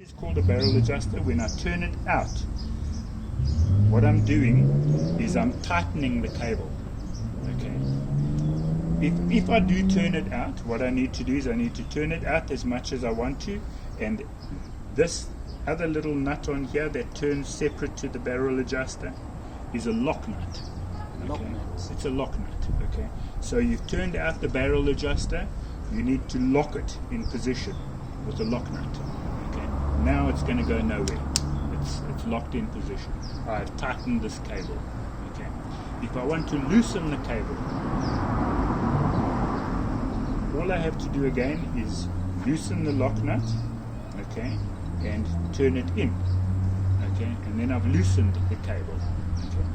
It's called a barrel adjuster. When I turn it out, what I'm doing is I'm tightening the cable. Okay. If I do turn it out, what I need to do is I need to turn it out as much as I want to, and this other little nut on here that turns separate to the barrel adjuster is a lock nut. Okay. It's a lock nut. Okay. So you've turned out the barrel adjuster, you need to lock it in position with a lock nut. Okay. Now it's going to go nowhere. It's locked in position. I've tightened this cable. Okay. If I want to loosen the cable, all I have to do again is loosen the lock nut, okay, and turn it in, okay, and then I've loosened the cable. Okay.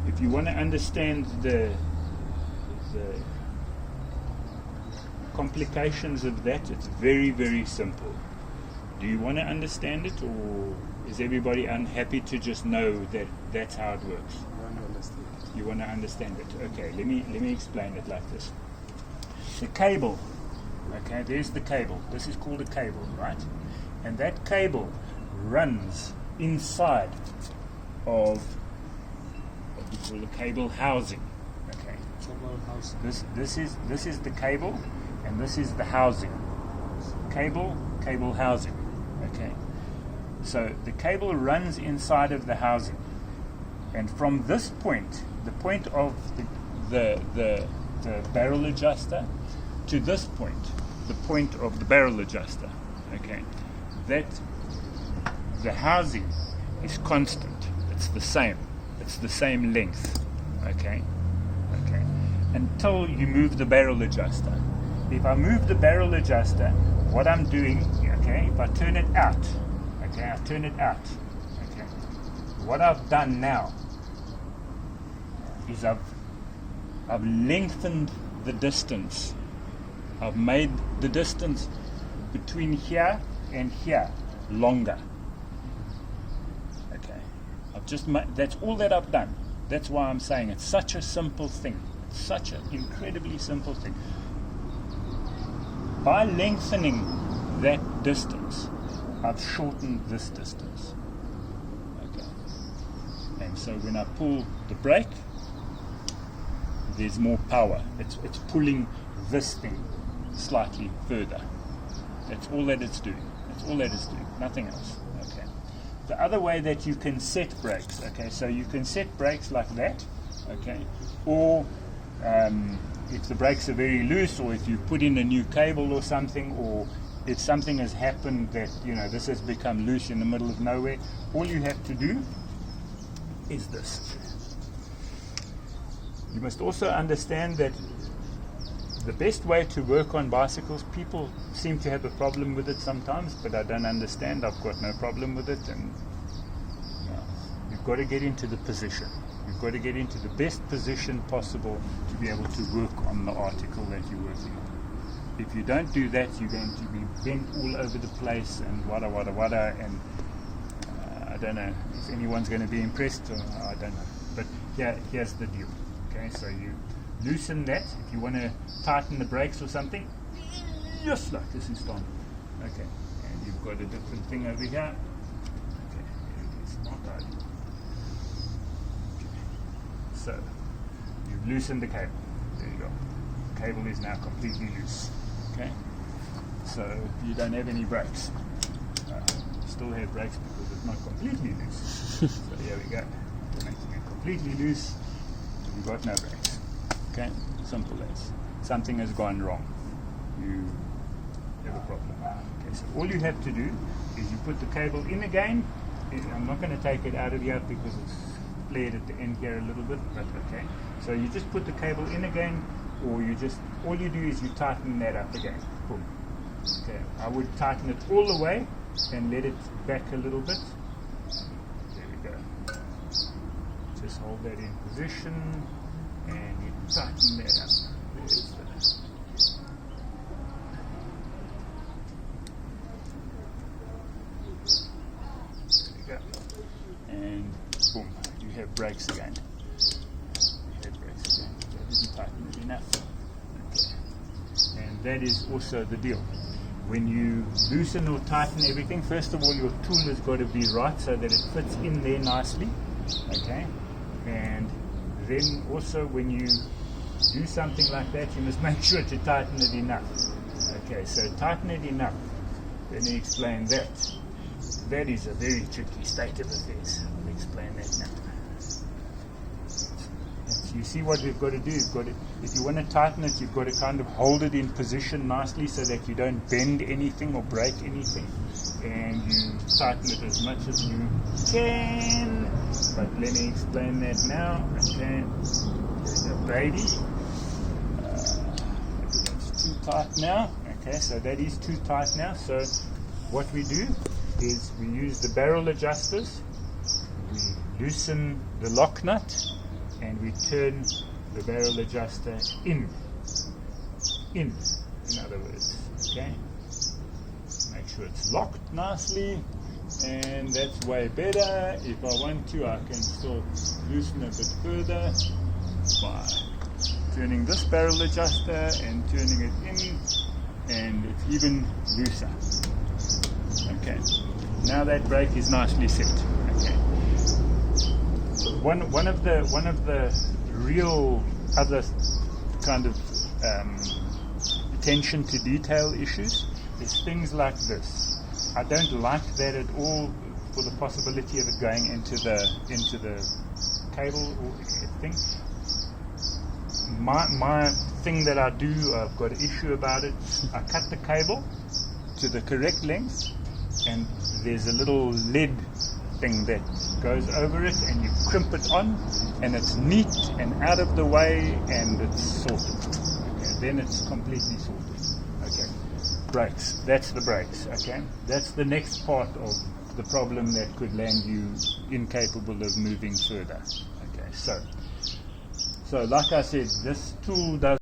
If you want to understand the complications of that, it's very, very simple. Do you want to understand it, or is everybody unhappy to just know that that's how it works? I want to understand it. You want to understand it? Okay, let me explain it like this. The cable, okay, there's the cable. This is called a cable, right? And that cable runs inside of what we call a cable housing. Okay. Cable house. This is the cable, and this is the housing. Cable housing. Okay. So the cable runs inside of the housing, and from this point, the point of the barrel adjuster, to this point, the point of the barrel adjuster, okay, that the housing is constant. It's the same length, okay, until you move the barrel adjuster. If I move the barrel adjuster, what I'm doing, okay, if I turn it out, okay, what I've done now is I've lengthened the distance. I've made the distance between here and here longer. Okay. That's all that I've done. That's why I'm saying it's such a simple thing. It's such an incredibly simple thing. By lengthening that distance, I've shortened this distance. Okay. And so when I pull the brake, there's more power. It's pulling this thing slightly further. That's all that it's doing. Nothing else. Okay. The other way that you can set brakes, okay, so you can set brakes like that, okay, or if the brakes are very loose, or if you put in a new cable or something, or if something has happened that, this has become loose in the middle of nowhere, all you have to do is this. You must also understand that the best way to work on bicycles, people seem to have a problem with it sometimes, but I don't understand. I've got no problem with it, and you've got to get into the position. You've got to get into the best position possible to be able to work on the article that you're working on. If you don't do that, you're going to be bent all over the place and wada, and I don't know if anyone's going to be impressed, or I don't know. But here's the deal. Okay, so you loosen that. If you want to tighten the brakes or something, just like this is done. Okay, and you've got a different thing over here. Okay, here it is. Not right. Okay. So you've loosened the cable. There you go. The cable is now completely loose. Okay, so you don't have any brakes. You still have brakes because it's not completely loose. So here we go. Making it completely loose. You've got no brakes. Okay, simple as. Something has gone wrong. You have a problem. Okay, so all you have to do is you put the cable in again. I'm not going to take it out of here because it's flared at the end here a little bit, but okay. So you just put the cable in again, or all you do is you tighten that up again. Boom. Okay, I would tighten it all the way and let it back a little bit. There we go. Just hold that in position and you tighten that up. There's the there we go. And boom, you have brakes again. Didn't tighten it enough. Okay. And that is also the deal. when you loosen or tighten everything, first of all, your tool has got to be right so that it fits in there nicely. Okay, and then also when you do something like that, you must make sure to tighten it enough. Okay, so tighten it enough. Let me explain that. That is a very tricky state of affairs. I'll explain that now. You see what we've got to do. If you want to tighten it, you've got to kind of hold it in position nicely so that you don't bend anything or break anything. And you tighten it as much as you can. But let me explain that now. Okay, there's a baby. That's too tight now. Okay, so that is too tight now. So what we do is we use the barrel adjusters. We loosen the lock nut. And we turn the barrel adjuster in other words, okay? Make sure it's locked nicely, and that's way better. If I want to, I can still loosen a bit further by turning this barrel adjuster and turning it in, and it's even looser. Okay, now that brake is nicely set. Okay. One of the real other kind of attention to detail issues is things like this. I don't like that at all for the possibility of it going into the cable or thing. My thing that I do, I've got an issue about it. I cut the cable to the correct length, and there's a little lead thing that goes over it, and you crimp it on, and it's neat and out of the way, and it's sorted. Okay, then it's completely sorted. Okay, brakes. That's the brakes. Okay, that's the next part of the problem that could land you incapable of moving further. Okay, so like I said, this tool does